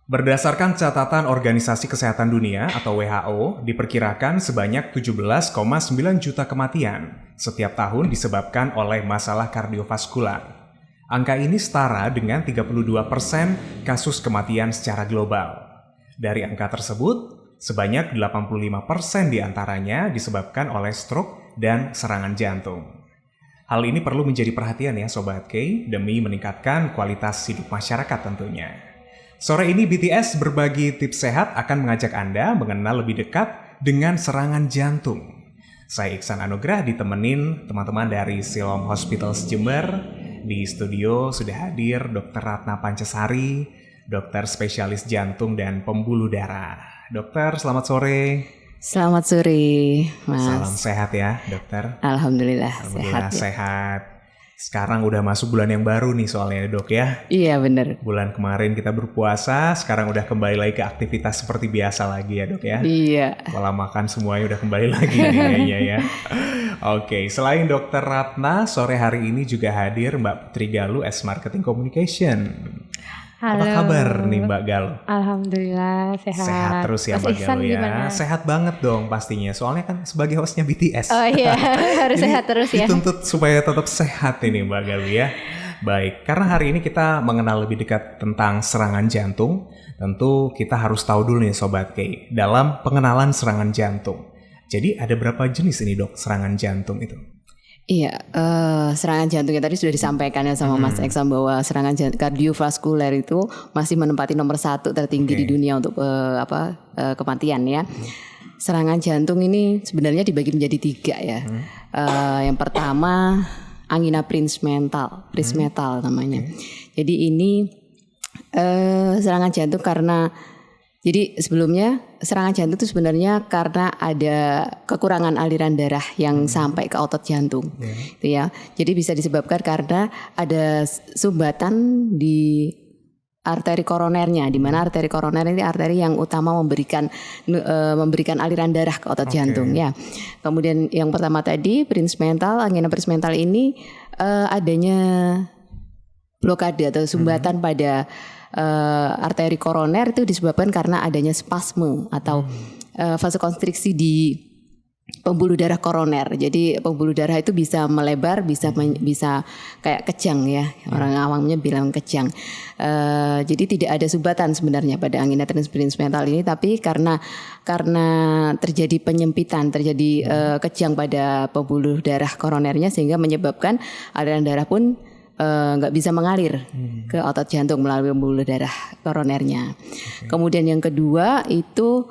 Berdasarkan catatan Organisasi Kesehatan Dunia atau WHO, diperkirakan sebanyak 17,9 juta kematian setiap tahun disebabkan oleh masalah kardiovaskular. Angka ini setara dengan 32% kasus kematian secara global. Dari angka tersebut, sebanyak 85% diantaranya disebabkan oleh stroke dan serangan jantung. Hal ini perlu menjadi perhatian ya Sobat K, demi meningkatkan kualitas hidup masyarakat tentunya. Sore ini BTS berbagi tips sehat akan mengajak Anda mengenal lebih dekat dengan serangan jantung. Saya Iksan Anugrah ditemenin teman-teman dari Siloam Hospital Jember. Di studio sudah hadir Dr. Ratna Pancasari, dokter spesialis jantung dan pembuluh darah. Dokter, selamat sore. Selamat sore, Mas. Salam sehat ya, dokter. Alhamdulillah Alhamdulillah sehat. sehat. Sekarang udah masuk bulan yang baru nih soalnya dok ya. Iya benar. Bulan kemarin kita berpuasa, sekarang udah kembali lagi ke aktivitas seperti biasa lagi ya dok ya. Iya. Pola makan semuanya udah kembali lagi nih kayaknya ya. Oke, selain dokter Ratna, sore hari ini juga hadir Mbak Putri Galuh as Marketing Communication. Halo. Apa kabar nih Mbak Galuh? Alhamdulillah sehat. Sehat terus ya Mas Mbak Iksan Galuh ya. gimana? Sehat banget dong pastinya, soalnya kan sebagai hostnya BTS. Oh iya, harus Jadi sehat terus ya. dituntut supaya tetap sehat ini Mbak Galuh ya. Baik, karena hari ini kita mengenal lebih dekat tentang serangan jantung, tentu kita harus tahu dulu nih Sobat K, dalam pengenalan serangan jantung. Jadi ada berapa jenis ini dok serangan jantung itu? Iya, serangan jantungnya tadi sudah disampaikan ya sama Mas Eksan bahwa serangan kardiovaskuler itu masih menempati nomor 1 tertinggi di dunia untuk kematian ya. Serangan jantung ini sebenarnya dibagi menjadi 3 ya. Yang pertama angina Prinzmetal namanya. Jadi ini serangan jantung karena jadi sebelumnya serangan jantung itu sebenarnya karena ada kekurangan aliran darah yang sampai ke otot jantung, gitu ya. Jadi bisa disebabkan karena ada sumbatan di arteri koronernya, di mana arteri koroner ini arteri yang utama memberikan aliran darah ke otot jantung ya. Kemudian yang pertama tadi Prinzmetal, angina Prinzmetal ini adanya blokade atau sumbatan pada arteri koroner itu disebabkan karena adanya spasme atau vasokonstriksi di pembuluh darah koroner. Jadi pembuluh darah itu bisa melebar, bisa kayak kejang ya. Orang awamnya bilang kejang. Jadi tidak ada sumbatan sebenarnya pada angina Prinzmetal ini, tapi karena terjadi penyempitan, terjadi kejang pada pembuluh darah koronernya sehingga menyebabkan aliran darah pun nggak bisa mengalir ke otot jantung melalui pembuluh darah koronernya. Kemudian yang kedua itu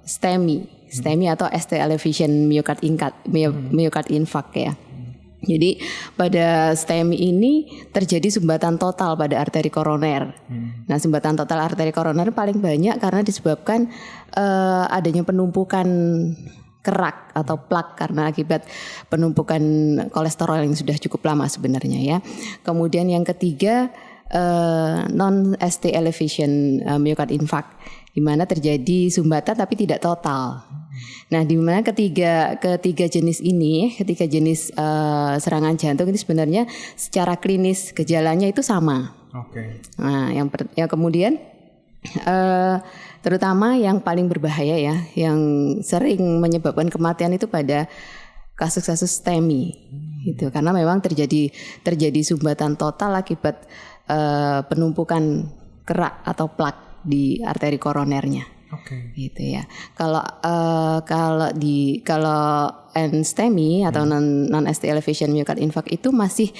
STEMI atau ST elevation myocard infarct ya. Jadi pada STEMI ini terjadi sumbatan total pada arteri koroner. Nah, sumbatan total arteri koroner paling banyak karena disebabkan adanya penumpukan kerak atau plak karena akibat penumpukan kolesterol yang sudah cukup lama sebenarnya ya. Kemudian yang ketiga non ST elevation myocard infarct, di mana terjadi sumbatan tapi tidak total. Nah, di mana ketiga jenis ini, ketiga jenis serangan jantung ini sebenarnya secara klinis gejalanya itu sama. Oke. Nah, yang kemudian terutama yang paling berbahaya ya, yang sering menyebabkan kematian itu pada kasus-kasus STEMI, gitu. Karena memang terjadi sumbatan total akibat penumpukan kerak atau plak di arteri koronernya, gitu ya. Kalau STEMI atau non ST elevation myocard infarct itu masih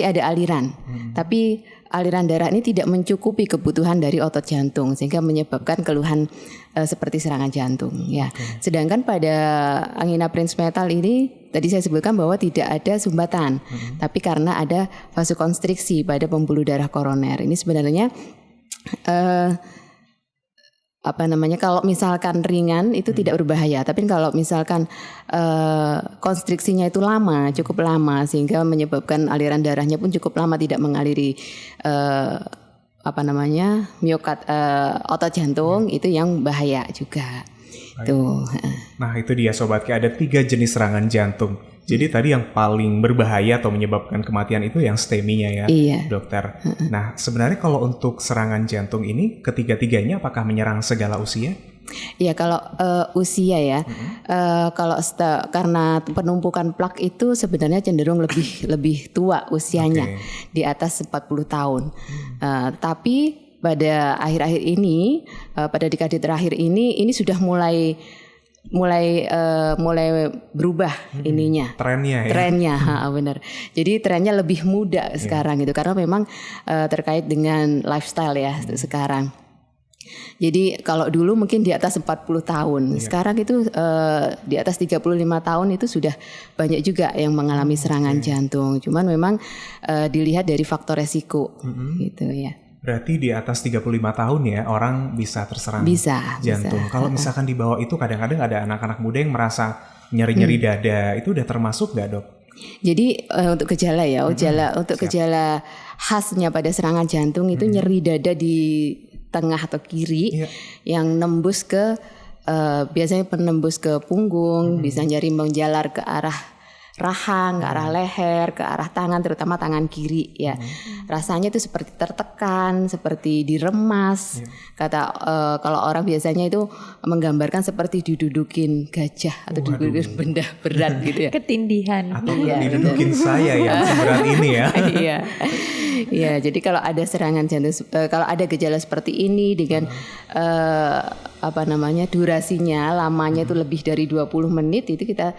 ada aliran, tapi aliran darah ini tidak mencukupi kebutuhan dari otot jantung sehingga menyebabkan keluhan seperti serangan jantung ya. Sedangkan pada angina Prinzmetal ini tadi saya sebutkan bahwa tidak ada sumbatan, tapi karena ada vasokonstriksi pada pembuluh darah koroner. Ini sebenarnya kalau misalkan ringan itu tidak berbahaya, tapi kalau misalkan konstriksinya itu cukup lama sehingga menyebabkan aliran darahnya pun cukup lama tidak mengaliri miokard otot jantung, itu yang bahaya juga. Tuh. Nah, itu dia Sobat K, ada 3 jenis serangan jantung. Jadi tadi yang paling berbahaya atau menyebabkan kematian itu yang STEMI-nya ya, Iya. dokter. Nah, sebenarnya kalau untuk serangan jantung ini ketiga-tiganya apakah menyerang segala usia? Iya, kalau usia ya, karena penumpukan plak itu sebenarnya cenderung lebih tua usianya, di atas 40 tahun. Tapi pada akhir-akhir ini, pada dekade terakhir ini sudah mulai berubah ininya. Trennya, benar. Jadi trennya lebih muda sekarang gitu, karena memang terkait dengan lifestyle ya sekarang. Jadi kalau dulu mungkin di atas 40 tahun, sekarang itu di atas 35 tahun itu sudah banyak juga yang mengalami serangan jantung. Cuman memang dilihat dari faktor resiko gitu ya. Berarti di atas 35 tahun ya orang bisa terserang jantung. Kalau misalkan di bawah itu kadang-kadang ada anak-anak muda yang merasa nyeri-nyeri dada, itu udah termasuk nggak, Dok? Jadi untuk gejala ya, gejala khasnya pada serangan jantung itu nyeri dada di tengah atau kiri yang nembus ke biasanya penembus ke punggung, bisa nyeri menjalar ke arah rahang, ke arah leher, ke arah tangan, terutama tangan kiri ya. Rasanya itu seperti tertekan, seperti diremas. Kalau orang biasanya itu menggambarkan seperti didudukin gajah atau didudukin benda berat gitu ya. Ketindihan. Atau didudukin saya yang seberat ini ya. Iya. Iya, jadi kalau ada serangan jantung, kalau ada gejala seperti ini dengan durasinya, lamanya itu lebih dari 20 menit, itu kita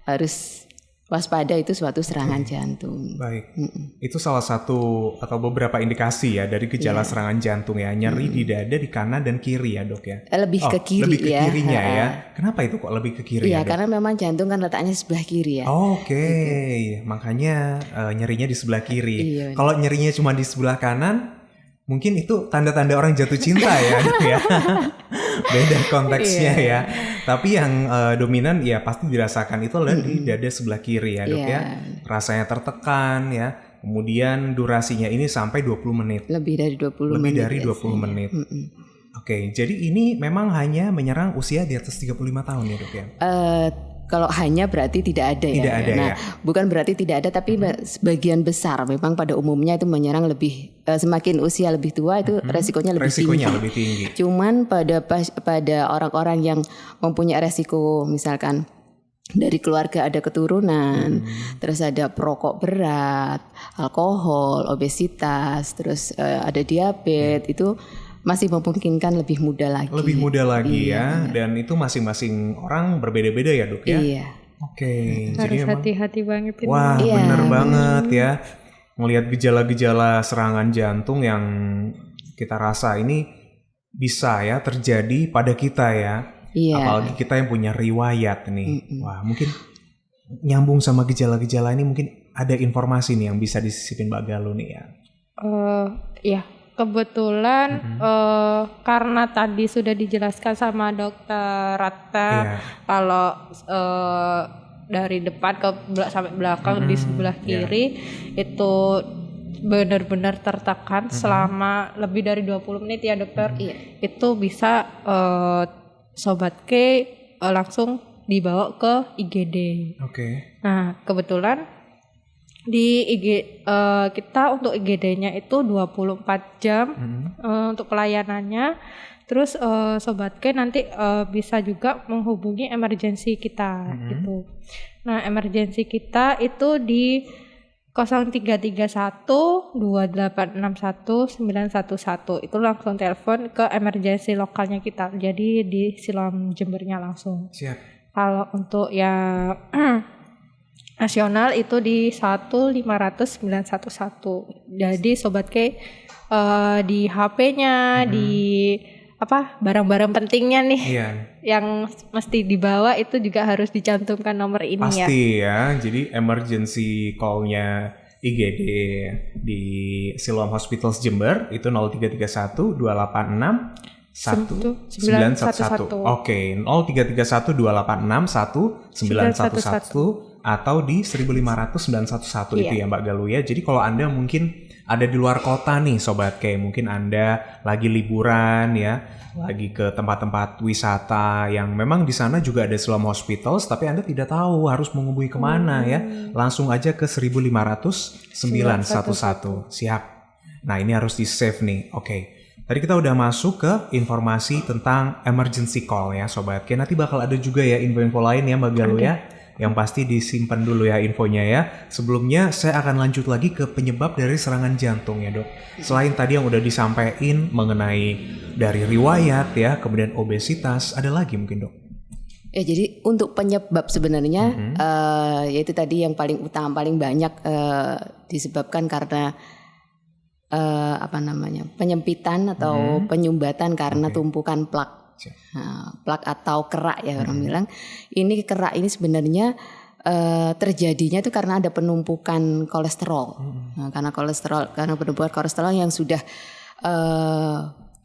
harus waspada, itu suatu serangan jantung. Baik, itu salah satu atau beberapa indikasi ya dari gejala serangan jantung ya, nyeri di dada di kanan dan kiri ya, Dok ya. Lebih ke kiri lebih ke ya. kirinya ya. Kenapa itu kok lebih ke kiri ya, Iya, Dok? karena memang jantung kan letaknya sebelah kiri ya. Oke. Makanya nyerinya di sebelah kiri. Iya. Kalau nyerinya cuma di sebelah kanan, mungkin itu tanda-tanda orang jatuh cinta ya, Dok ya. Beda konteksnya ya. Tapi yang dominan ya pasti dirasakan itu adalah di dada sebelah kiri ya, Dok ya. Rasanya tertekan ya. Kemudian durasinya ini sampai 20 menit. Lebih dari 20 menit. Lebih dari 20 menit. Oke, jadi ini memang hanya menyerang usia di atas 35 tahun ya, Dok ya. Kalau hanya berarti tidak ada ya. Tidak ada ya. Bukan berarti tidak ada, tapi sebagian besar memang pada umumnya itu menyerang lebih semakin usia lebih tua itu resikonya lebih tinggi. Cuman pada orang-orang yang mempunyai resiko, misalkan dari keluarga ada keturunan, terus ada perokok berat, alkohol, obesitas, terus ada diabetes, itu masih memungkinkan lebih muda lagi. Lebih muda lagi ya, dan itu masing-masing orang berbeda-beda ya, Dok ya. Iya. Oke, Harus hati-hati banget ini. Wah, bener banget ya. Melihat gejala-gejala serangan jantung yang kita rasa ini bisa ya terjadi pada kita ya. Iya. Apalagi kita yang punya riwayat nih. Wah, mungkin nyambung sama gejala-gejala ini mungkin ada informasi nih yang bisa disisipin Mbak Galuh nih ya. Ya, kebetulan karena tadi sudah dijelaskan sama Dokter Ratna kalau dari depan sampai belakang di sebelah kiri itu benar-benar tertekan selama lebih dari 20 menit ya, Dokter. Itu bisa Sobat K langsung dibawa ke IGD. Nah, kebetulan di kita untuk IGD-nya itu 24 jam untuk pelayanannya. Terus Sobat K nanti bisa juga menghubungi emergency kita gitu. Nah, emergency kita itu di 0331 2861 911. Itu langsung telepon ke emergency lokalnya kita. Jadi di Siloam Jembernya langsung. Siap. Kalau untuk yang nasional itu di 1-500 911. Jadi Sobat K di HP-nya, di barang-barang pentingnya nih yang mesti dibawa itu juga harus dicantumkan nomor ini. Pasti ya. Jadi emergency call-nya IGD di Siloam Hospitals Jember itu 0331 286 1911. Oke, 03312861 atau di 15911 itu ya Mbak Galuh ya. Jadi kalau Anda mungkin ada di luar kota nih Sobat K, mungkin Anda lagi liburan ya, lagi ke tempat-tempat wisata yang memang di sana juga ada Siloam Hospitals, tapi Anda tidak tahu harus menghubungi kemana ya, langsung aja ke 15911. Siap. Nah ini harus di save nih. Oke. Tadi kita udah masuk ke informasi tentang emergency call ya Sobat K. Nanti bakal ada juga ya info-info lain ya Mbak Galuh ya. Yang pasti disimpan dulu ya infonya ya. Sebelumnya saya akan lanjut lagi ke penyebab dari serangan jantung ya Dok. Selain tadi yang udah disampaikan mengenai dari riwayat ya, kemudian obesitas, ada lagi mungkin Dok? Ya jadi untuk penyebab sebenarnya yaitu tadi yang paling utama, paling banyak disebabkan karena penyempitan atau penyumbatan karena tumpukan plak. Plak atau kerak ya orang bilang. Ini kerak ini sebenarnya terjadinya itu karena ada penumpukan kolesterol. Nah, karena penumpukan kolesterol yang sudah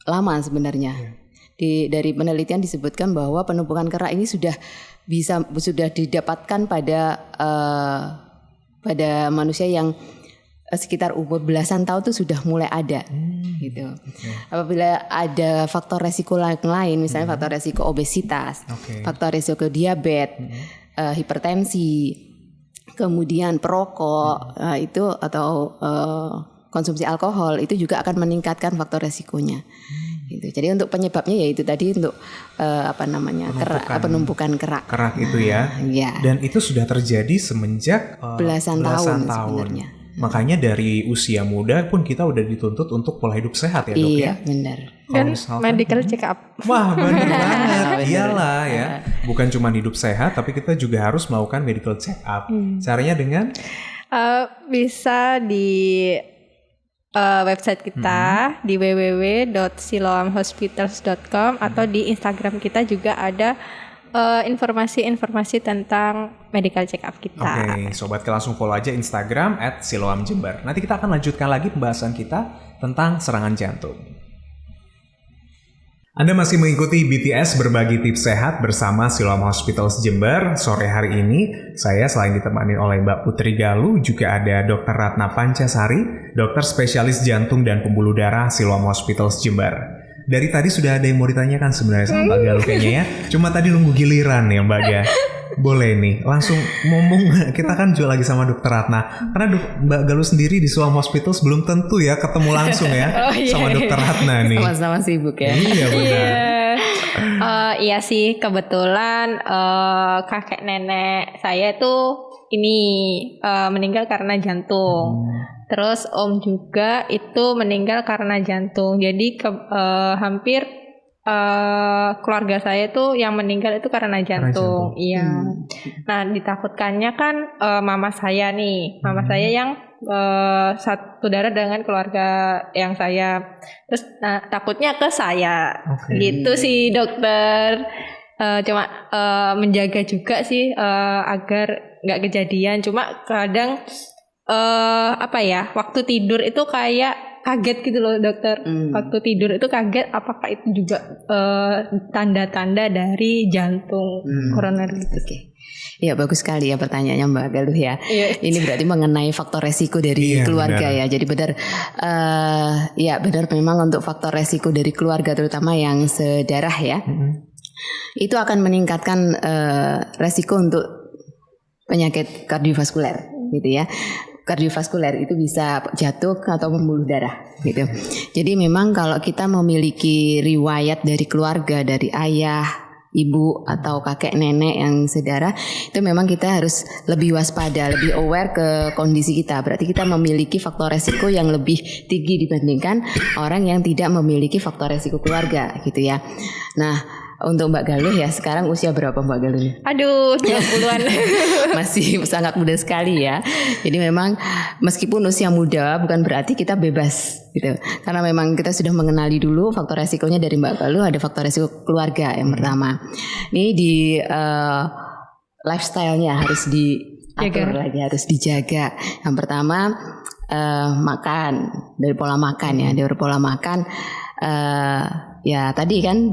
lama sebenarnya. Dari penelitian disebutkan bahwa penumpukan kerak ini sudah didapatkan pada manusia yang sekitar umur belasan tahun itu sudah mulai ada gitu. Apabila ada faktor resiko lain, misalnya faktor resiko obesitas, faktor resiko diabetes, hipertensi, kemudian perokok itu atau konsumsi alkohol itu juga akan meningkatkan faktor resikonya. Gitu. Jadi untuk penyebabnya yaitu tadi untuk penumpukan kerak. Kerak itu ya. Dan itu sudah terjadi semenjak belasan tahun sebenarnya. Makanya dari usia muda pun kita udah dituntut untuk pola hidup sehat ya Dok ya. Iya benar. Dan medical check up. Wah benar banget. Iyalah ya. Bukan cuma hidup sehat tapi kita juga harus melakukan medical check up. Caranya dengan? Bisa di website kita di www.siloamhospitals.com atau di Instagram kita juga ada informasi-informasi tentang medical check up kita. Oke, Sobat K langsung follow aja Instagram @siloamjember. Nanti kita akan lanjutkan lagi pembahasan kita tentang serangan jantung. Anda masih mengikuti BTS berbagi tips sehat bersama Siloam Hospitals Jember. Sore hari ini, saya selain ditemani oleh Mbak Putri Galuh, juga ada Dr. Ratna Pancasari, dokter spesialis jantung dan pembuluh darah Siloam Hospitals Jember. Dari tadi sudah ada yang mau ditanyakan sebenarnya sama Mbak Galuh kayaknya ya. Cuma tadi nunggu giliran ya Mbak Ga. Boleh nih, langsung ngomong. Kita kan juga lagi sama Dr. Ratna. Karena Mbak Galuh sendiri di Siloam Hospitals belum tentu ya ketemu langsung ya sama Dr. Ratna nih. Sama-sama sibuk ya. Iya benar. Iya sih, kebetulan kakek nenek saya tuh meninggal karena jantung. Terus om juga itu meninggal karena jantung. Jadi hampir keluarga saya tuh yang meninggal itu karena jantung. Iya. Nah, ditakutkannya kan mama saya nih. Mama saya yang satu darah dengan keluarga yang saya. Terus takutnya ke saya. Gitu sih dokter. Cuma menjaga juga sih agar nggak kejadian. Cuma kadang waktu tidur itu kayak kaget gitu loh dokter. Waktu tidur itu kaget, apakah itu juga tanda-tanda dari jantung koroner gitu. Ya bagus sekali ya pertanyaannya Mbak Galuh ya. Ini berarti mengenai faktor resiko dari keluarga ya. Jadi benar memang untuk faktor resiko dari keluarga terutama yang sedarah ya. Itu akan meningkatkan resiko untuk penyakit kardiovaskuler gitu ya. Kardiovaskuler itu bisa jantung atau pembuluh darah gitu. Jadi memang kalau kita memiliki riwayat dari keluarga, dari ayah, ibu atau kakek nenek yang sedarah, itu memang kita harus lebih waspada, lebih aware ke kondisi kita. Berarti kita memiliki faktor resiko yang lebih tinggi dibandingkan orang yang tidak memiliki faktor resiko keluarga gitu ya. Nah, untuk Mbak Galuh ya, sekarang usia berapa Mbak Galuh? Aduh, 20-an. Masih sangat muda sekali ya. Jadi memang meskipun usia muda bukan berarti kita bebas gitu. Karena memang kita sudah mengenali dulu faktor resikonya dari Mbak Galuh, ada faktor resiko keluarga yang pertama. Ini di lifestyle-nya harus diatur lagi, harus dijaga. Yang pertama makan, dari pola makan ya, dari pola makan. Ya tadi kan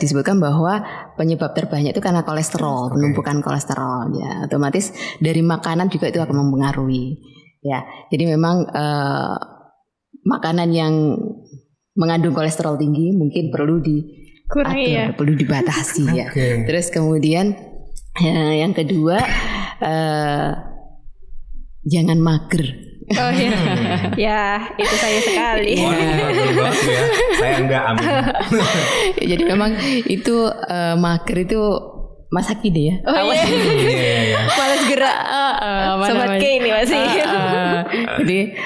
disebutkan bahwa penyebab terbanyak itu karena kolesterol, penumpukan kolesterol. Ya otomatis dari makanan juga itu akan mempengaruhi. Ya jadi memang makanan yang mengandung kolesterol tinggi mungkin perlu diatur, perlu dibatasi ya. Terus kemudian yang kedua jangan mager. Oh iya, ya itu saya sekali. Ya. Saya enggak amin. Jadi memang itu mager itu masa kini ya. Oh iya. Malas gerak. Sobat K ini masih. Jadi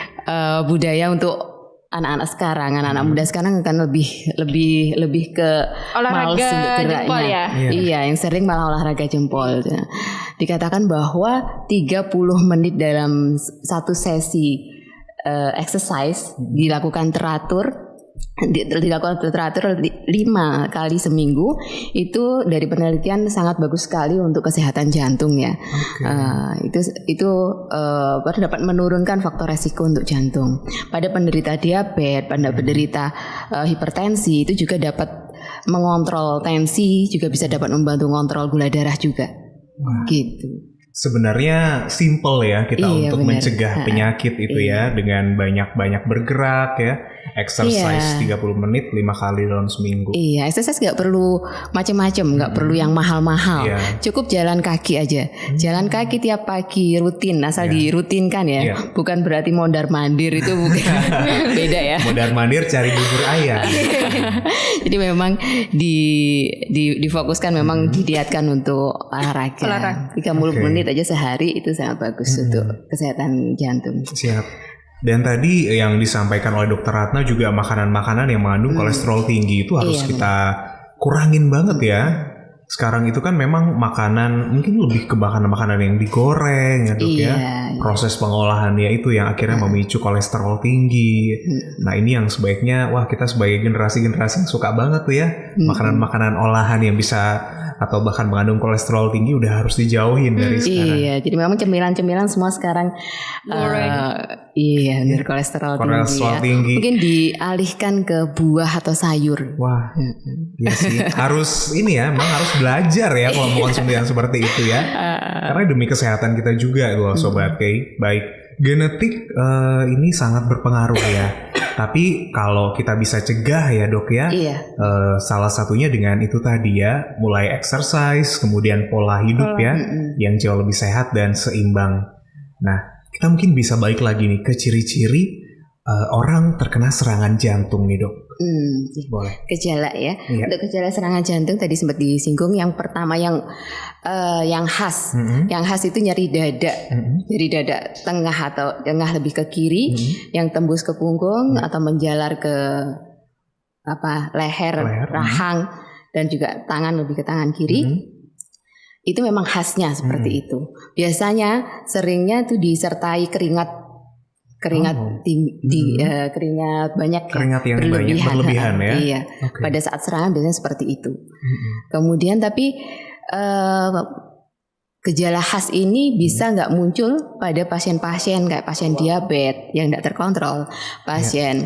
budaya untuk anak-anak sekarang, anak-anak muda sekarang akan lebih ke males untuk geraknya. Ya? Iya, yang sering malah olahraga jempol. Dikatakan bahwa 30 menit dalam satu sesi exercise dilakukan teratur 5 kali seminggu itu dari penelitian sangat bagus sekali untuk kesehatan jantung ya. Itu dapat menurunkan faktor resiko untuk jantung. Pada penderita diabetes, pada penderita hipertensi itu juga dapat mengontrol tensi, juga bisa dapat membantu mengontrol gula darah juga. Gitu. Sebenarnya simple ya kita untuk mencegah penyakit itu ya dengan banyak-banyak bergerak ya. Exercise 30 menit 5 kali dalam seminggu. Iya, exercise gak perlu macam-macam, gak perlu yang mahal-mahal. Cukup jalan kaki aja. Jalan kaki tiap pagi rutin, asal dirutinkan ya. Bukan berarti mondar-mandir itu bukan. Beda ya. Mondar-mandir cari bubur ayam. Jadi memang difokuskan memang diniatkan untuk olahraga. 30 menit aja sehari itu sangat bagus untuk kesehatan jantung. Siap. Dan tadi yang disampaikan oleh Dokter Ratna juga makanan-makanan yang mengandung kolesterol tinggi itu harus kita kurangin banget ya. Sekarang itu kan memang makanan mungkin lebih ke makanan yang digoreng ya Dok ya. Proses pengolahannya itu yang akhirnya memicu kolesterol tinggi. Nah ini yang sebaiknya kita sebagai generasi-generasi yang suka banget tuh ya. Makanan-makanan olahan yang bisa atau bahkan mengandung kolesterol tinggi udah harus dijauhin dari sekarang. Iya, jadi memang cemilan-cemilan semua sekarang benar kolesterol tinggi. Mungkin dialihkan ke buah atau sayur. Wah, iya sih. Harus memang harus belajar ya kalau mau konsumsi yang seperti itu ya. Karena demi kesehatan kita juga loh Sobat K. Baik, genetik ini sangat berpengaruh ya. Tapi kalau kita bisa cegah ya Dok ya, salah satunya dengan itu tadi ya, mulai exercise, kemudian pola hidup yang jauh lebih sehat dan seimbang. Nah, kita mungkin bisa balik lagi nih ke ciri-ciri orang terkena serangan jantung nih Dok. Boleh. Gejala ya. Untuk gejala serangan jantung tadi sempat disinggung. Yang pertama yang khas, yang khas itu nyeri dada, nyeri dada tengah atau tengah lebih ke kiri, yang tembus ke punggung atau menjalar ke leher, rahang dan juga tangan lebih ke tangan kiri. Itu memang khasnya seperti itu. Biasanya seringnya itu disertai keringat banyak, keringat yang berlebihan ya. Iya. Pada saat serangan biasanya seperti itu. Kemudian tapi gejala khas ini bisa nggak muncul pada pasien-pasien kayak pasien diabetes yang nggak terkontrol, pasien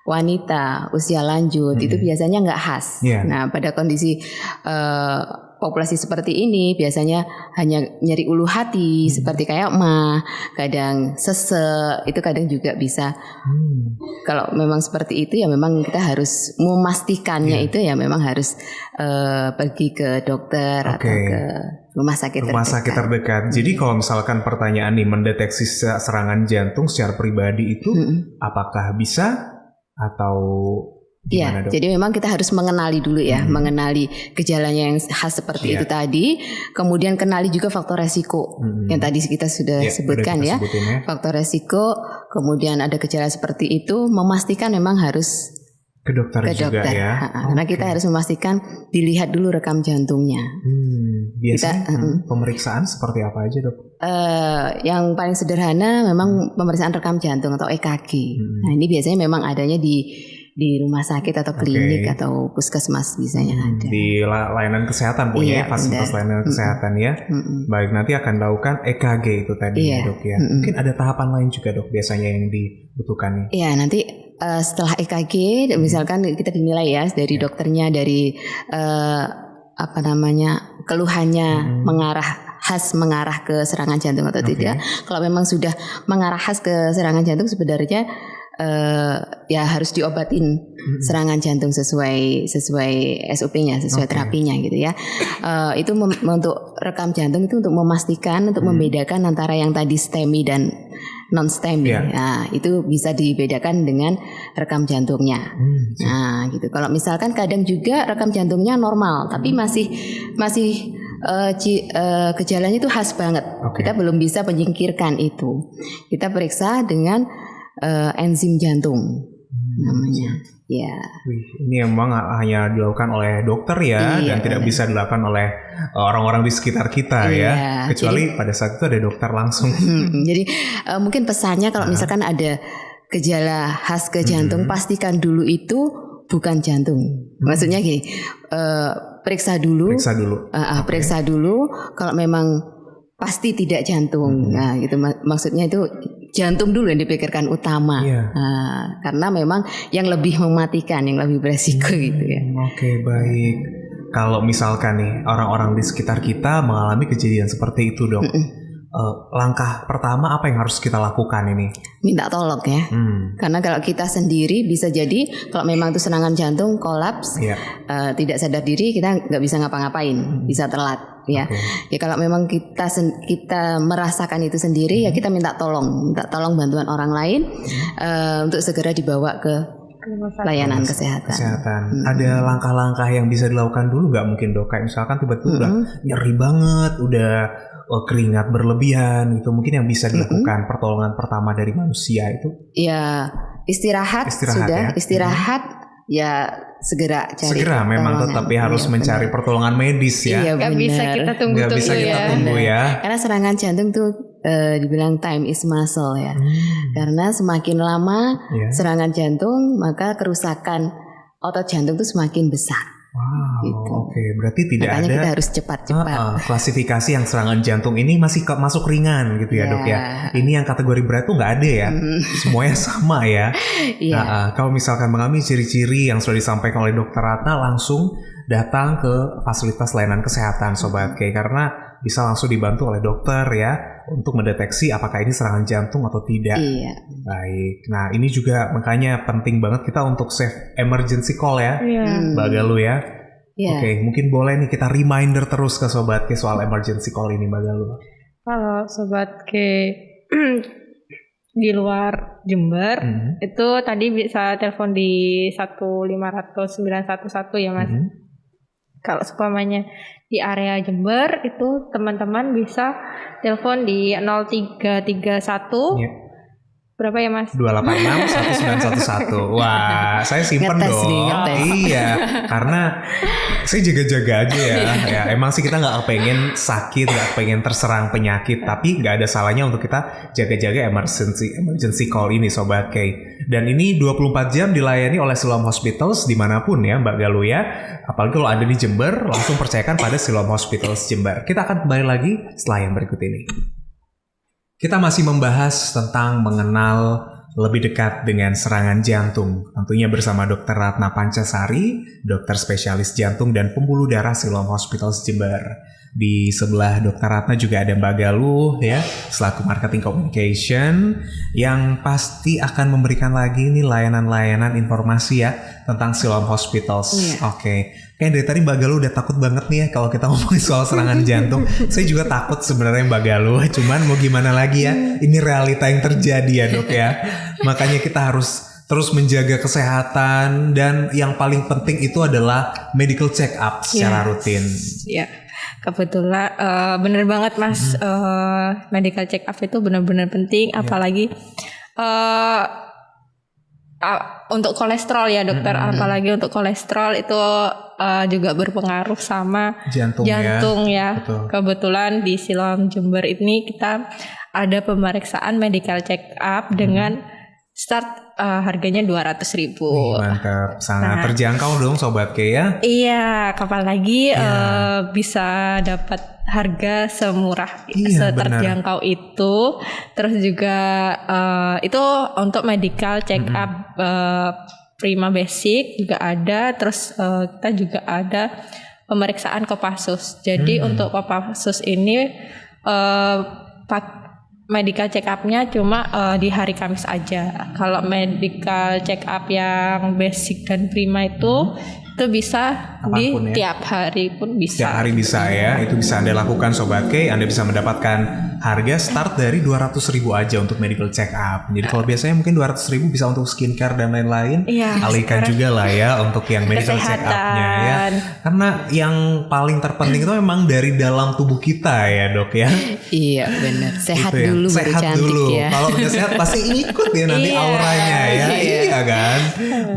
wanita usia lanjut itu biasanya nggak khas. Nah pada kondisi populasi seperti ini biasanya hanya nyeri ulu hati seperti kayak kadang sesek, itu kadang juga bisa. Kalau memang seperti itu ya memang kita harus memastikannya itu ya memang harus pergi ke dokter atau ke rumah sakit terdekat. Jadi kalau misalkan pertanyaan nih, mendeteksi serangan jantung secara pribadi itu apakah bisa atau gimana, Dok? Jadi memang kita harus mengenali dulu ya, mengenali gejalanya yang khas seperti itu tadi, kemudian kenali juga faktor resiko yang tadi kita sudah sebutkan ya. Faktor resiko, kemudian ada gejala seperti itu, memastikan memang harus ke dokter juga ya. Karena kita harus memastikan dilihat dulu rekam jantungnya. Biasanya pemeriksaan seperti apa aja Dok? Yang paling sederhana memang pemeriksaan rekam jantung atau EKG. Nah ini biasanya memang adanya di rumah sakit atau klinik atau puskesmas biasanya ada. Di layanan kesehatan punya fasilitas layanan kesehatan ya. Baik, nanti akan lakukan EKG itu tadi Dok ya. Mungkin ada tahapan lain juga Dok biasanya yang dibutuhkan nih. Iya, nanti setelah EKG misalkan kita dinilai ya dari dokternya, dari keluhannya mengarah ke serangan jantung atau tidak. Kalau memang sudah mengarah khas ke serangan jantung, sebenarnya ya harus diobatin serangan jantung sesuai SOP-nya, sesuai terapinya gitu ya. Itu untuk rekam jantung itu untuk memastikan, untuk membedakan antara yang tadi STEMI dan non STEMI. Nah, itu bisa dibedakan dengan rekam jantungnya. Nah, gitu. Kalau misalkan kadang juga rekam jantungnya normal, tapi masih gejalanya itu khas banget. Kita belum bisa menyingkirkan itu. Kita periksa dengan enzim jantung namanya. Ya. Ini memang hanya dilakukan oleh dokter ya, dan tidak bisa dilakukan oleh orang-orang di sekitar kita ya. Kecuali pada saat itu ada dokter langsung. Jadi mungkin pesannya kalau misalkan ada gejala khas ke jantung, pastikan dulu itu bukan jantung. Maksudnya gini, periksa dulu. Periksa dulu. Kalau memang pasti tidak jantung. Nah, gitu maksudnya itu jantung dulu yang dipikirkan utama. Nah, karena memang yang lebih mematikan, yang lebih beresiko gitu ya. Oke, baik. Kalau misalkan nih orang-orang di sekitar kita mengalami kejadian seperti itu, Dok. Langkah pertama apa yang harus kita lakukan ini? Minta tolong ya. Karena kalau kita sendiri bisa jadi kalau memang itu serangan jantung kolaps, tidak sadar diri, kita nggak bisa ngapa-ngapain, bisa telat ya. Ya kalau memang kita merasakan itu sendiri, ya kita minta tolong bantuan orang lain untuk segera dibawa ke layanan kesehatan. Ada langkah-langkah yang bisa dilakukan dulu nggak mungkin, Dok? Kayak misalkan tiba-tiba udah nyeri banget, udah keringat berlebihan gitu, mungkin yang bisa dilakukan pertolongan pertama dari manusia itu? Ya istirahat sudah, ya segera cari. Memang tetap harus mencari pertolongan medis ya. Iya, Gak bisa kita tunggu ya. Karena serangan jantung tuh dibilang time is muscle ya. Karena semakin lama serangan jantung, maka kerusakan otot jantung tuh semakin besar. Wow, gitu. Berarti tidak makanya ada kita harus cepat-cepat. Klasifikasi yang serangan jantung ini masih masuk ringan gitu ya, Dok ya. Ini yang kategori berat tuh nggak ada ya, semuanya sama ya. Kalau misalkan mengalami ciri-ciri yang sudah disampaikan oleh Dokter Ratna, langsung datang ke fasilitas layanan kesehatan Sobat K, karena bisa langsung dibantu oleh dokter ya untuk mendeteksi apakah ini serangan jantung atau tidak. Baik. Nah, ini juga makanya penting banget kita untuk save emergency call ya, Mbak Galuh ya. Oke, mungkin boleh nih kita reminder terus ke Sobat K soal emergency call ini, Mbak Galuh. Kalau Sobat K di luar Jember itu tadi bisa telepon di 1-500-911 ya Mas. Kalau supamanya di area Jember itu teman-teman bisa telepon di 0331 berapa ya Mas? 286-1911. Wah, saya simpen dong. Iya, karena saya jaga-jaga aja ya. Emang sih kita nggak pengen sakit, nggak pengen terserang penyakit, tapi nggak ada salahnya untuk kita jaga-jaga emergency call ini Sobat K. Dan ini 24 jam dilayani oleh Siloam Hospitals dimanapun ya Mbak Galuh ya. Apalagi kalau ada di Jember, langsung percayakan pada Siloam Hospitals Jember. Kita akan kembali lagi setelah yang berikut ini. Kita masih membahas tentang mengenal lebih dekat dengan serangan jantung. Tentunya bersama Dr. Ratna Pancasari, dokter spesialis jantung dan pembuluh darah Siloam Hospitals Jember. Di sebelah Dr. Ratna juga ada Mbak Galuh ya, selaku marketing communication, yang pasti akan memberikan lagi nih layanan-layanan informasi ya tentang Siloam Hospitals. Oke. Kayak dari tadi Mbak Galuh udah takut banget nih ya kalau kita ngomongin soal serangan jantung. Saya juga takut sebenarnya Mbak Galuh, cuman mau gimana lagi ya, ini realita yang terjadi ya Dok ya. Makanya kita harus terus menjaga kesehatan, dan yang paling penting itu adalah medical check up secara rutin. Iya, kebetulan bener banget Mas, medical check up itu benar-benar penting, apalagi untuk kolesterol ya dokter, apalagi untuk kolesterol itu juga berpengaruh sama jantung ya. Betul. Kebetulan di Siloam Jember ini kita ada pemeriksaan medical check up dengan start harganya 200.000. Mantap, sangat terjangkau dong Sobat K ya. Iya, kapan lagi bisa dapat harga semurah, seterjangkau itu. Terus juga itu untuk medical check up prima basic juga ada. Terus kita juga ada pemeriksaan Kopassus. Jadi untuk Kopassus ini medical check up-nya cuma di hari Kamis aja. Kalau medical check up yang basic dan prima itu bisa apapun di tiap hari pun bisa. Tiap hari bisa ya. Itu bisa Anda lakukan Sobat K. Anda bisa mendapatkan harga start dari 200.000 aja untuk medical check up. Jadi kalau biasanya mungkin 200.000 bisa untuk skincare dan lain-lain. Alihkan juga lah ya untuk yang medical check up-nya ya. Karena yang paling terpenting itu memang dari dalam tubuh kita ya Dok ya. Iya benar. Sehat dulu baru cantik dulu. Ya. Kalau udah sehat pasti ikut ya nanti auranya ya. Iya kan.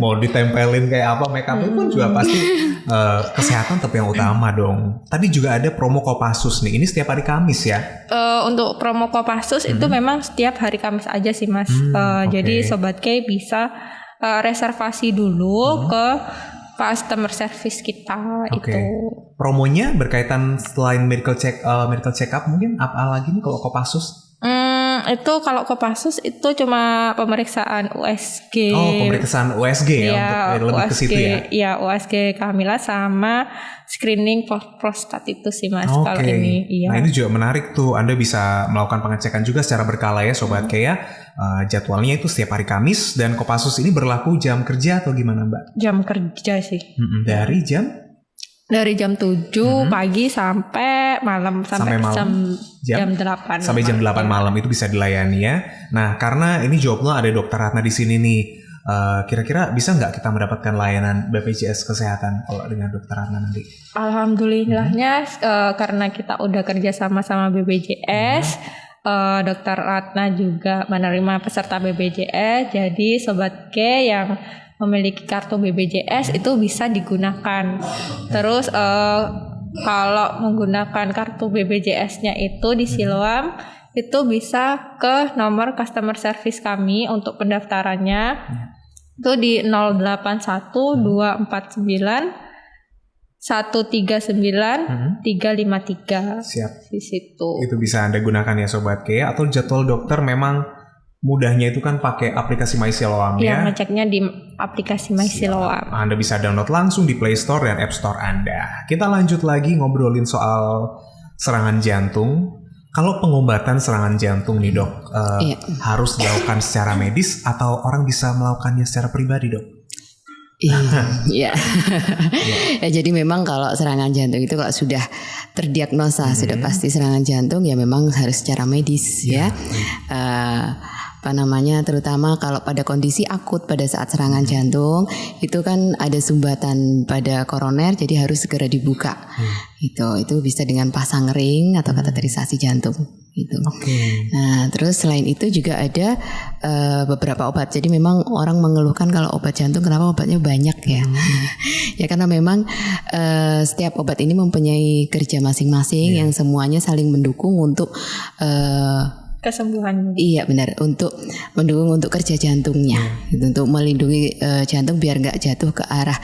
Mau ditempelin kayak apa make up pun juga pasti kesehatan tetap yang utama dong. Tadi juga ada promo Kopassus nih. Ini setiap hari Kamis ya? Untuk promo Kopassus itu memang setiap hari Kamis aja sih Mas. Jadi Sobat K bisa reservasi dulu ke customer service kita itu. Promonya berkaitan selain medical check up mungkin apa lagi nih kalau Kopassus? Itu kalau Kopassus itu cuma pemeriksaan USG. Pemeriksaan USG ya untuk lebih ke situ ya. Iya, USG kehamilan sama screening prostat itu sih Mas kalau ini. Iya. Nah, ini juga menarik tuh. Anda bisa melakukan pengecekan juga secara berkala ya Sobat K ya. Jadwalnya itu setiap hari Kamis dan Kopassus ini berlaku jam kerja atau gimana Mbak? Jam kerja sih. Dari jam 7 pagi sampai malam sampai jam 8. Sampai jam 8 malam itu bisa dilayani ya. Nah, karena ini jawabnya ada Dokter Ratna di sini nih. Kira-kira bisa nggak kita mendapatkan layanan BPJS Kesehatan kalau dengan Dokter Ratna nanti? Alhamdulillahnya karena kita udah kerja sama BPJS, Dokter Ratna juga menerima peserta BPJS. Jadi Sobat K yang memiliki kartu BPJS itu bisa digunakan. Terus kalau menggunakan kartu BPJS-nya itu di Siloam itu bisa ke nomor customer service kami untuk pendaftarannya. Itu di 081 249 139 353. Siap. Di situ. Itu bisa Anda gunakan ya Sobat K. Atau jadwal dokter memang mudahnya itu kan pakai aplikasi My Siloam ya. Ngeceknya di aplikasi My Siloam. Anda bisa download langsung di Play Store dan App Store Anda. Kita lanjut lagi ngobrolin soal serangan jantung. Kalau pengobatan serangan jantung nih Dok, harus dilakukan secara medis atau orang bisa melakukannya secara pribadi Dok? Iya. Ya, jadi memang kalau serangan jantung itu kalau sudah terdiagnosa sudah pasti serangan jantung ya memang harus secara medis ya. Terutama kalau pada kondisi akut pada saat serangan jantung itu kan ada sumbatan pada koroner jadi harus segera dibuka. Itu bisa dengan pasang ring atau kateterisasi jantung gitu. Nah, terus selain itu juga ada beberapa obat. Jadi memang orang mengeluhkan kalau obat jantung kenapa obatnya banyak ya. Ya karena memang setiap obat ini mempunyai kerja masing-masing yang semuanya saling mendukung untuk kesembuhan. Iya benar, untuk mendukung untuk kerja jantungnya, gitu, untuk melindungi jantung biar nggak jatuh ke arah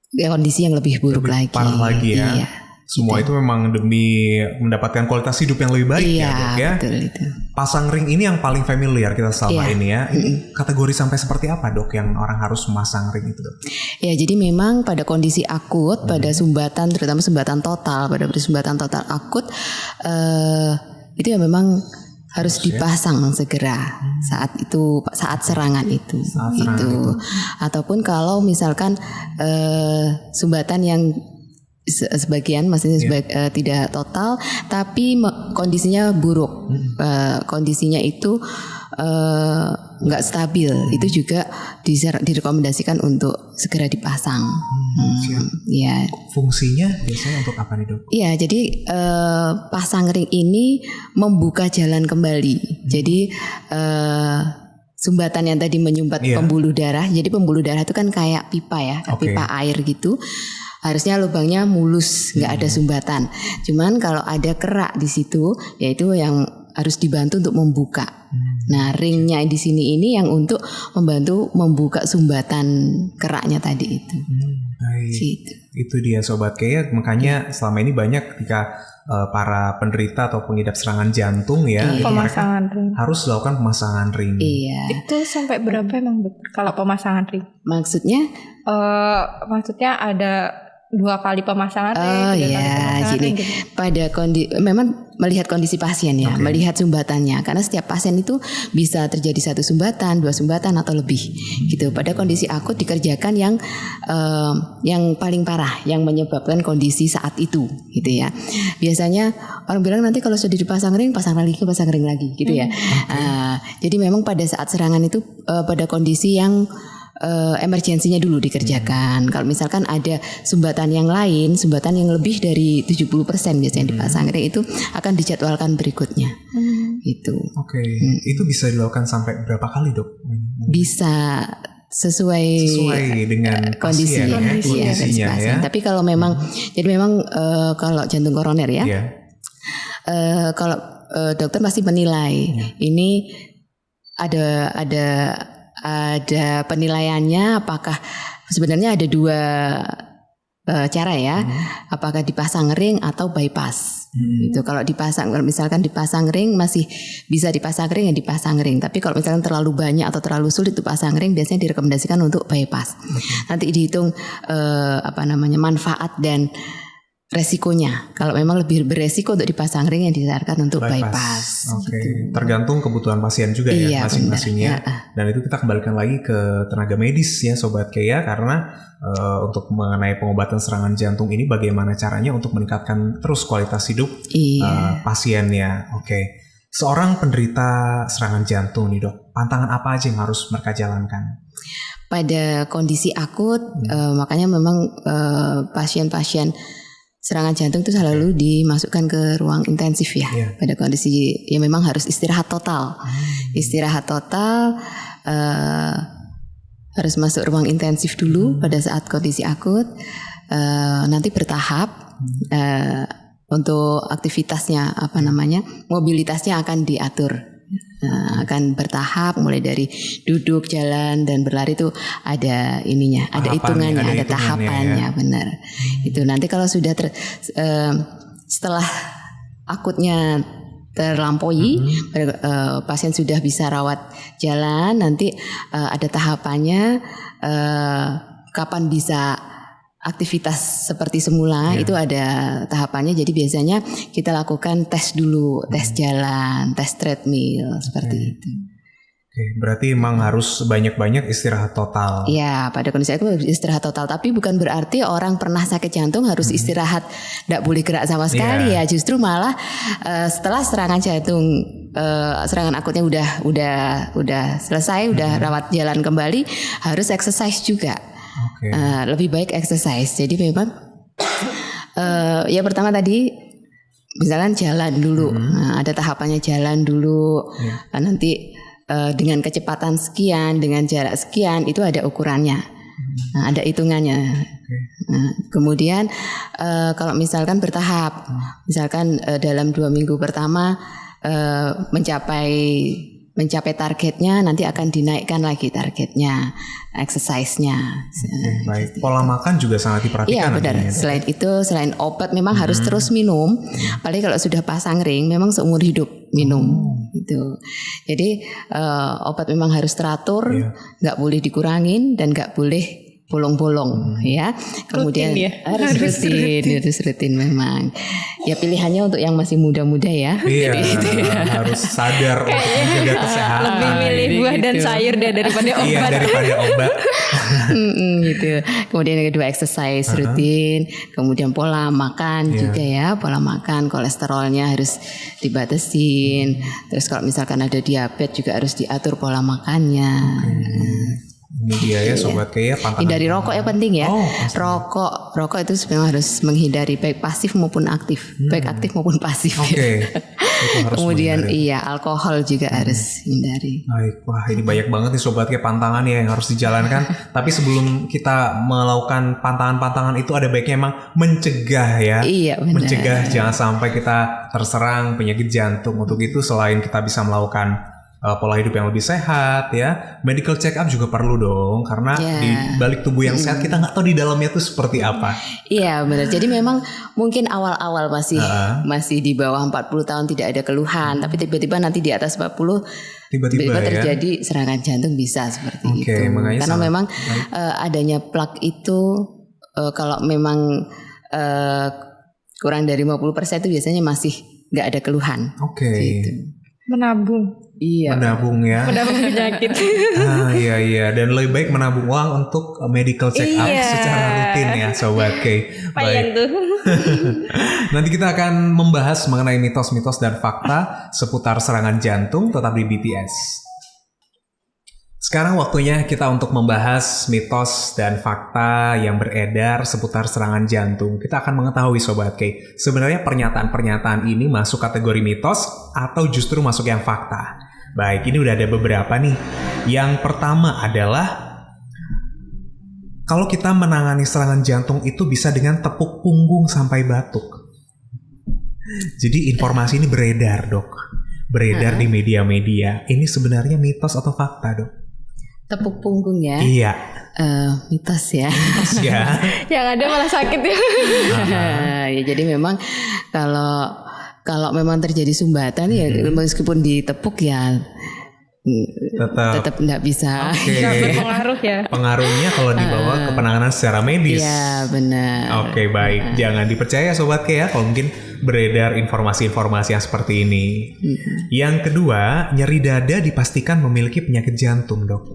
kondisi yang lebih buruk lebih lagi. Parah lagi ya. Iya, semua itu memang demi mendapatkan kualitas hidup yang lebih baik ya Dok ya. Betul itu. Pasang ring ini yang paling familiar kita selama ini ya. Ini kategori sampai seperti apa Dok yang orang harus memasang ring itu Dok? Ya jadi memang pada kondisi akut, pada sumbatan terutama sumbatan total, pada sumbatan total akut itu ya memang harus dipasang segera saat serangan itu. Ataupun kalau misalkan sumbatan yang sebagian maksudnya tidak total tapi kondisinya buruk, kondisinya itu nggak stabil, itu juga direkomendasikan untuk segera dipasang. Ya. Fungsinya biasanya untuk apa nih Dok? Iya, jadi pasang ring ini membuka jalan kembali. Jadi sumbatan yang tadi menyumbat pembuluh darah. Jadi pembuluh darah itu kan kayak pipa ya, pipa air gitu. Harusnya lubangnya mulus, nggak ada sumbatan. Cuman kalau ada kerak di situ, yaitu yang harus dibantu untuk membuka. Nah, ringnya di sini ini yang untuk membantu membuka sumbatan keraknya tadi itu. Gitu. Itu dia Sobat Kea, makanya selama ini banyak ketika para penderita atau pengidap serangan jantung ya, itu pemasangan ring harus dilakukan pemasangan ring. Iya. Itu sampai berapa emang kalau pemasangan ring? Maksudnya? Maksudnya ada 2 kali pemasangan ring. Oh iya, gini. Gitu. Pada memang melihat kondisi pasien ya, melihat sumbatannya. Karena setiap pasien itu bisa terjadi 1 sumbatan, 2 sumbatan atau lebih, gitu. Pada kondisi akut dikerjakan yang paling parah, yang menyebabkan kondisi saat itu, gitu ya. Biasanya orang bilang nanti kalau sudah dipasang ring, pasang ring lagi, gitu ya. Jadi memang pada saat serangan itu pada kondisi yang emergensinya dulu dikerjakan. Kalau misalkan ada sumbatan yang lain, sumbatan yang lebih dari 70% biasanya dipasang ring, itu akan dijadwalkan berikutnya. Gitu. Itu bisa dilakukan sampai berapa kali, Dok? Bisa sesuai dengan kondisinya ya. Tapi kalau memang kalau jantung koroner ya. Kalau dokter pasti menilai ini ada penilaiannya, apakah sebenarnya ada 2 cara ya, apakah dipasang ring atau bypass. Itu kalau misalkan dipasang ring masih bisa dipasang ring ya dipasang ring. Tapi kalau misalkan terlalu banyak atau terlalu sulit dipasang ring, biasanya direkomendasikan untuk bypass. Nanti dihitung manfaat dan resikonya. Kalau memang lebih beresiko untuk dipasang ring, yang disarankan untuk bypass. Gitu. Tergantung kebutuhan pasien juga ya masing-masingnya. Dan itu kita kembalikan lagi ke tenaga medis ya Sobat Kea, karena untuk mengenai pengobatan serangan jantung ini bagaimana caranya untuk meningkatkan terus kualitas hidup pasiennya. Seorang penderita serangan jantung nih Dok, pantangan apa aja yang harus mereka jalankan? Pada kondisi akut, makanya memang pasien-pasien serangan jantung itu selalu dimasukkan ke ruang intensif ya. Pada kondisi yang memang harus istirahat total. Istirahat total, harus masuk ruang intensif dulu pada saat kondisi akut. Nanti bertahap untuk aktivitasnya mobilitasnya akan diatur. Akan bertahap, mulai dari duduk, jalan, dan berlari itu ada ada hitungannya, ada tahapannya ya. Benar. Itu nanti kalau sudah setelah akutnya terlampaui, pasien sudah bisa rawat jalan, nanti ada tahapannya, kapan bisa aktivitas seperti semula, itu ada tahapannya. Jadi biasanya kita lakukan tes dulu, tes jalan, tes treadmill seperti itu. Berarti memang harus banyak-banyak istirahat total. Ya, pada kondisi itu istirahat total. Tapi bukan berarti orang pernah sakit jantung harus istirahat, tidak boleh gerak sama sekali ya. Justru malah setelah serangan jantung, serangan akutnya udah selesai, udah rawat jalan kembali, harus exercise juga. Lebih baik exercise. Jadi memang ya pertama tadi misalkan jalan dulu, ada tahapannya jalan dulu, nanti dengan kecepatan sekian, dengan jarak sekian, itu ada ukurannya, ada hitungannya. Kemudian kalau misalkan bertahap, misalkan dalam 2 minggu pertama mencapai targetnya, nanti akan dinaikkan lagi targetnya, exercise-nya. Baik, pola makan juga sangat diperhatikan. Iya benar. Selain itu, selain obat memang harus terus minum. Apalagi kalau sudah pasang ring, memang seumur hidup minum. Gitu. Jadi obat memang harus teratur, nggak boleh dikurangin dan nggak boleh bolong-bolong ya. Kemudian harus rutin memang. Ya pilihannya untuk yang masih muda-muda ya. Iya. Harus sadar untuk menjaga kesehatan. Lebih milih buah dan sayur daripada obat. Iya, daripada obat. Gitu. Kemudian yang kedua exercise rutin, kemudian pola makan juga ya. Pola makan, kolesterolnya harus dibatasin. Terus kalau misalkan ada diabetes juga harus diatur pola makannya. Ini dia ya Sobat Kea, pantangan. Hindari rokok ya penting ya. Rokok itu memang harus menghindari, baik pasif maupun aktif, baik aktif maupun pasif. Kemudian alkohol juga harus hindari. Baik, wah ini banyak banget nih sobat kayak pantangan ya yang harus dijalankan. Tapi sebelum kita melakukan pantangan-pantangan itu ada baiknya emang mencegah ya. Iya, benar. Mencegah jangan sampai kita terserang penyakit jantung. Untuk itu selain kita bisa melakukan pola hidup yang lebih sehat ya, medical check up juga perlu dong, karena di balik tubuh yang sehat kita nggak tahu di dalamnya tuh seperti apa. Iya benar. Jadi memang mungkin awal-awal masih di bawah 40 tahun tidak ada keluhan, tapi tiba-tiba nanti di atas 40 tiba-tiba terjadi serangan jantung bisa seperti itu. Karena memang adanya plak itu kalau memang kurang dari 50% itu biasanya masih nggak ada keluhan. Gitu. Menabung. Iya. Menabung ya. Menabung penyakit. Iya. Dan lebih baik menabung uang untuk medical check up secara rutin ya sobat K. Baik. Nanti kita akan membahas mengenai mitos-mitos dan fakta seputar serangan jantung tetap di BTS. Sekarang waktunya kita untuk membahas mitos dan fakta yang beredar seputar serangan jantung. Kita akan mengetahui Sobat K, sebenarnya pernyataan-pernyataan ini masuk kategori mitos atau justru masuk yang fakta. Baik, ini udah ada beberapa nih. Yang pertama adalah kalau kita menangani serangan jantung itu bisa dengan tepuk punggung sampai batuk. Jadi informasi ini beredar dok. Beredar di media-media. Ini sebenarnya mitos atau fakta dok? Tepuk punggung ya? Iya. Mitos ya. Mitos ya. Yang ada malah sakit ya. Ya jadi memang kalau memang terjadi sumbatan ya meskipun ditepuk ya tetap nggak bisa. Nggak berpengaruh ya. Pengaruhnya kalau dibawa ke penanganan secara medis. Iya benar. Oke baik. Jangan dipercaya Sobat K ya kalau mungkin beredar informasi-informasi yang seperti ini. Yang kedua, nyeri dada dipastikan memiliki penyakit jantung dok.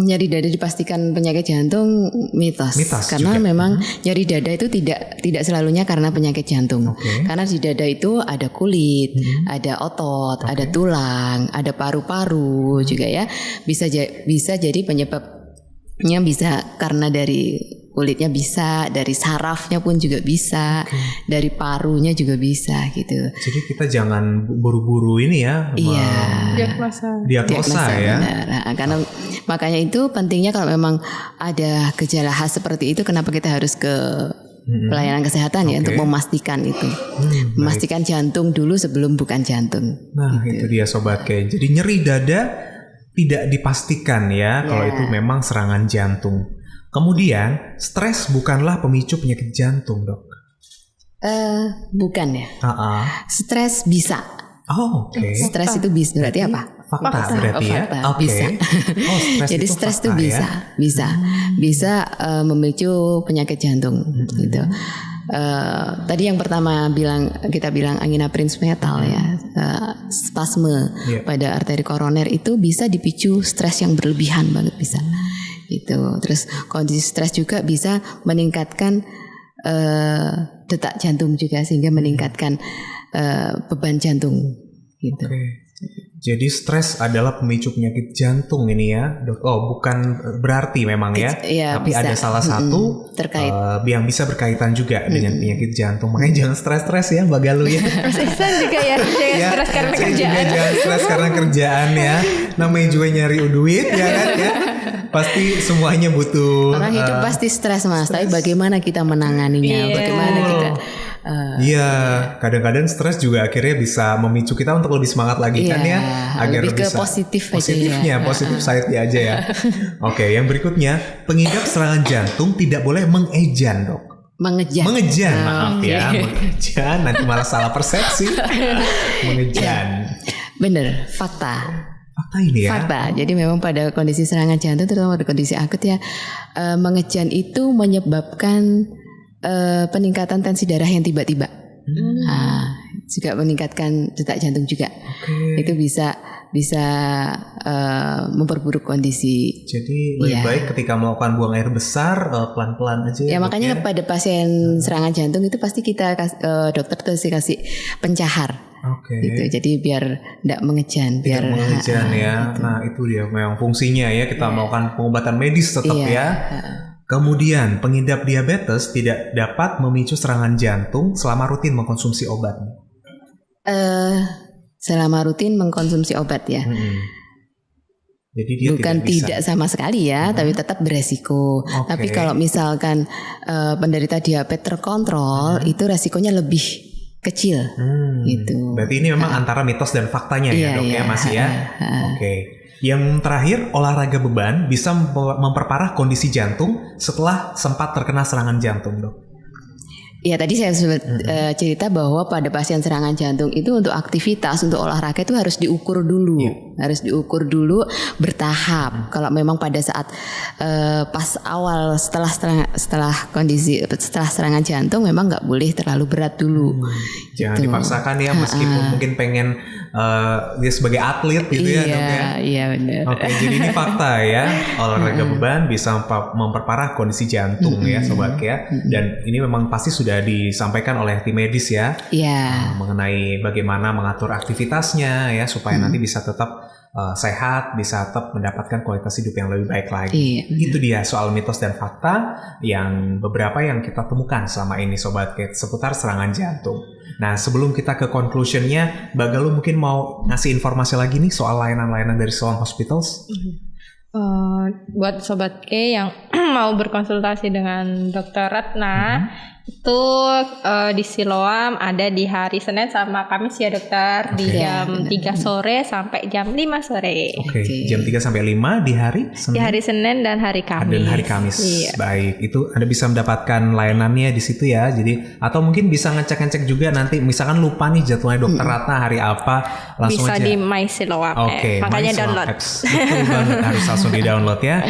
Nyeri dada dipastikan penyakit jantung mitos karena juga. Memang nyeri dada itu tidak selalunya karena penyakit jantung. Karena di dada itu ada kulit, ada otot, ada tulang, ada paru-paru juga ya. Bisa jadi penyebabnya bisa karena dari kulitnya bisa, dari sarafnya pun juga bisa, dari parunya juga bisa gitu. Jadi kita jangan buru-buru ini ya. Diagnosa ya. Benar. Karena makanya itu pentingnya kalau memang ada gejala khas seperti itu, kenapa kita harus ke pelayanan kesehatan ya untuk memastikan itu, memastikan jantung dulu sebelum bukan jantung. Nah gitu. Itu dia Sobat K. Jadi nyeri dada tidak dipastikan ya kalau itu memang serangan jantung. Kemudian, stres bukanlah pemicu penyakit jantung, dok? Bukan ya. Stres bisa. Oh, oke. Stres itu bisa. Berarti apa? Fakta berarti ya. Bisa. Jadi stres itu bisa memicu penyakit jantung. Gitu. Tadi yang pertama kita bilang angina princemetal ya, spasme pada arteri koroner itu bisa dipicu stres yang berlebihan banget bisa. Gitu. Terus kondisi stres juga bisa meningkatkan detak jantung juga sehingga meningkatkan beban jantung gitu. Jadi stres adalah pemicu penyakit jantung ini ya, dok. Oh, bukan berarti memang ya, tapi bisa. Ada salah satu terkait yang bisa berkaitan juga dengan penyakit jantung. Makanya jangan stres-stres ya, Mbak Galuh ya. Bisa juga ya, jangan stres karena kerjaan. Jangan stres karena kerjaan ya. Namanya juga nyari duit ya kan ya. Pasti semuanya butuh. Orang hidup pasti stres mas, tapi bagaimana kita menanganinya, bagaimana kita. Iya, kadang-kadang stres juga akhirnya bisa memicu kita untuk lebih semangat lagi kan ya, agar lebih bisa ke positifnya, positif side-nya aja ya. Oke, yang berikutnya, pengidap serangan jantung tidak boleh mengejan, dok. Mengejan, maaf ya, mengejan nanti malah salah persepsi. Mengejan. Bener, fakta ini ya. Fakta. Jadi memang pada kondisi serangan jantung, terutama pada kondisi akut ya, mengejan itu menyebabkan peningkatan tensi darah yang tiba-tiba, juga meningkatkan detak jantung juga. Itu bisa memperburuk kondisi. Jadi lebih baik ketika melakukan buang air besar pelan-pelan aja. Ya makanya pada pasien serangan jantung itu pasti kita dokter kasih pencahar. Gitu. Jadi biar tidak mengejan, ya. Gitu. Nah itu dia memang fungsinya ya, kita melakukan pengobatan medis tetap ya. Kemudian, pengidap diabetes tidak dapat memicu serangan jantung selama rutin mengkonsumsi obat. Selama rutin mengkonsumsi obat ya. Jadi dia bukan tidak sama sekali ya, tapi tetap beresiko. Tapi kalau misalkan penderita diabetes terkontrol, itu resikonya lebih kecil. Gitu. Berarti ini memang antara mitos dan faktanya ya dok ya masih ya. Oke. Yang terakhir, olahraga beban bisa memperparah kondisi jantung setelah sempat terkena serangan jantung dok. Ya tadi saya cerita bahwa pada pasien serangan jantung itu untuk aktivitas, untuk olahraga itu harus diukur dulu, harus diukur dulu bertahap. Kalau memang pada saat pas awal setelah serangan jantung memang nggak boleh terlalu berat dulu. Jangan dipaksakan ya, meskipun mungkin pengen dia sebagai atlet gitu ya dok ya. Iya benar. Oke, jadi ini fakta ya, olahraga beban bisa memperparah kondisi jantung ya sobat ya. Dan ini memang pasti sudah disampaikan oleh tim medis ya, mengenai bagaimana mengatur aktivitasnya ya supaya nanti bisa tetap sehat, bisa tetap mendapatkan kualitas hidup yang lebih baik lagi. Itu dia soal mitos dan fakta yang beberapa yang kita temukan selama ini sobat Kate seputar serangan jantung. Nah sebelum kita ke conclusionnya, Mbak Galuh mungkin mau ngasih informasi lagi nih soal layanan-layanan dari Siloam Hospitals. Buat sobat K yang mau berkonsultasi dengan Dr. Ratna, itu di Siloam ada di hari Senin sama Kamis ya dokter, di jam 3 sore sampai jam 5 sore. Jam 3 sampai 5 di hari Senin? Di hari Senin dan hari Kamis. Dan hari Kamis. Baik, itu Anda bisa mendapatkan layanannya di situ ya. Jadi atau mungkin bisa ngecek-ngecek juga nanti misalkan lupa nih jadwalnya dokter Ratna hari apa, langsung bisa aja di My Siloam. Makanya download. Betul banget, harus langsung di-download ya.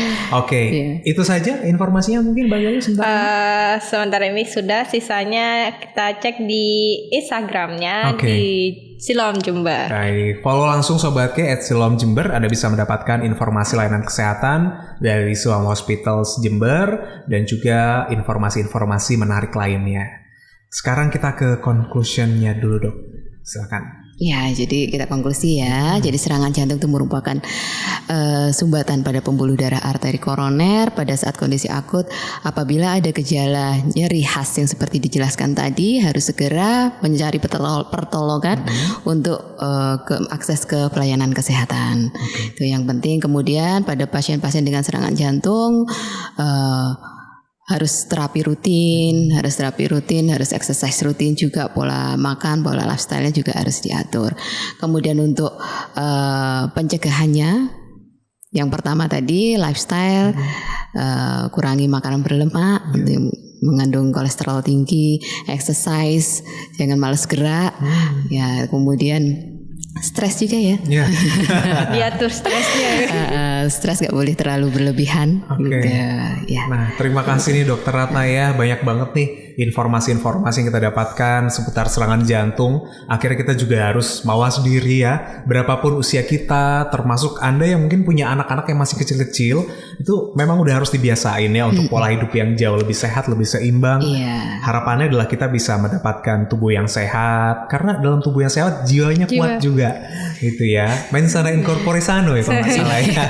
Itu saja informasinya mungkin Mbak Galuh sebentar. Sementara ini sudah, sisanya kita cek di Instagramnya di Siloam Jember. Baik, follow langsung Sobat K @Siloam Jember. Anda bisa mendapatkan informasi layanan kesehatan dari Siloam Hospitals Jember dan juga informasi-informasi menarik lainnya. Sekarang kita ke conclusionnya dulu dok, silakan. Ya, jadi kita konklusi ya. Jadi serangan jantung itu merupakan sumbatan pada pembuluh darah arteri koroner pada saat kondisi akut. Apabila ada gejala nyeri khas yang seperti dijelaskan tadi, harus segera mencari pertolongan untuk akses ke pelayanan kesehatan. Itu yang penting. Kemudian pada pasien-pasien dengan serangan jantung harus terapi rutin, harus exercise rutin juga, pola makan, pola lifestyle-nya juga harus diatur. Kemudian untuk pencegahannya, yang pertama tadi lifestyle, kurangi makanan berlemak, mengandung kolesterol tinggi, exercise, jangan malas gerak, ya kemudian stres juga ya. Diatur stresnya. Stres gak boleh terlalu berlebihan. Gitu, ya. Nah, terima kasih nih Dokter Ratna ya. Banyak banget nih informasi-informasi yang kita dapatkan seputar serangan jantung. Akhirnya kita juga harus mawas diri ya. Berapapun usia kita, termasuk Anda yang mungkin punya anak-anak yang masih kecil-kecil, itu memang udah harus dibiasain ya untuk pola hidup yang jauh lebih sehat, lebih seimbang. Harapannya adalah kita bisa mendapatkan tubuh yang sehat. Karena dalam tubuh yang sehat, jiwanya kuat juga. Gitu ya. Mens sana in corpore sano ya kalau nggak salah ya.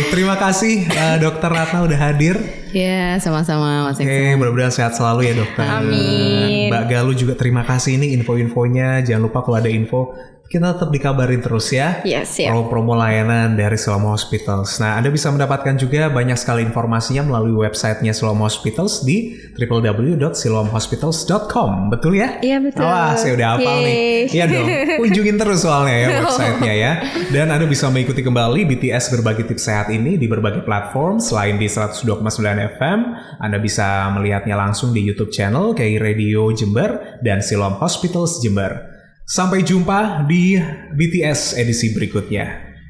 Terima kasih Dokter Ratna udah hadir. Ya, sama-sama Mas Eksan. Mudah-mudahan sehat selalu ya dokter. Amin. Mbak Galuh juga terima kasih nih info-infonya. Jangan lupa kalau ada info kita tetap dikabarin terus ya. Promo layanan dari Siloam Hospitals. Nah, Anda bisa mendapatkan juga banyak sekali informasinya melalui websitenya Siloam Hospitals di www.siloamhospitals.com. Betul ya? Iya betul. Wah, saya udah hafal nih. Iya dong. Kunjungin terus soalnya ya websitenya ya. Dan Anda bisa mengikuti kembali BTS Berbagi Tips Sehat ini di berbagai platform selain di 102,9 FM. Anda bisa melihatnya langsung di YouTube channel KI Radio Jember dan Siloam Hospitals Jember. Sampai jumpa di BTS edisi berikutnya.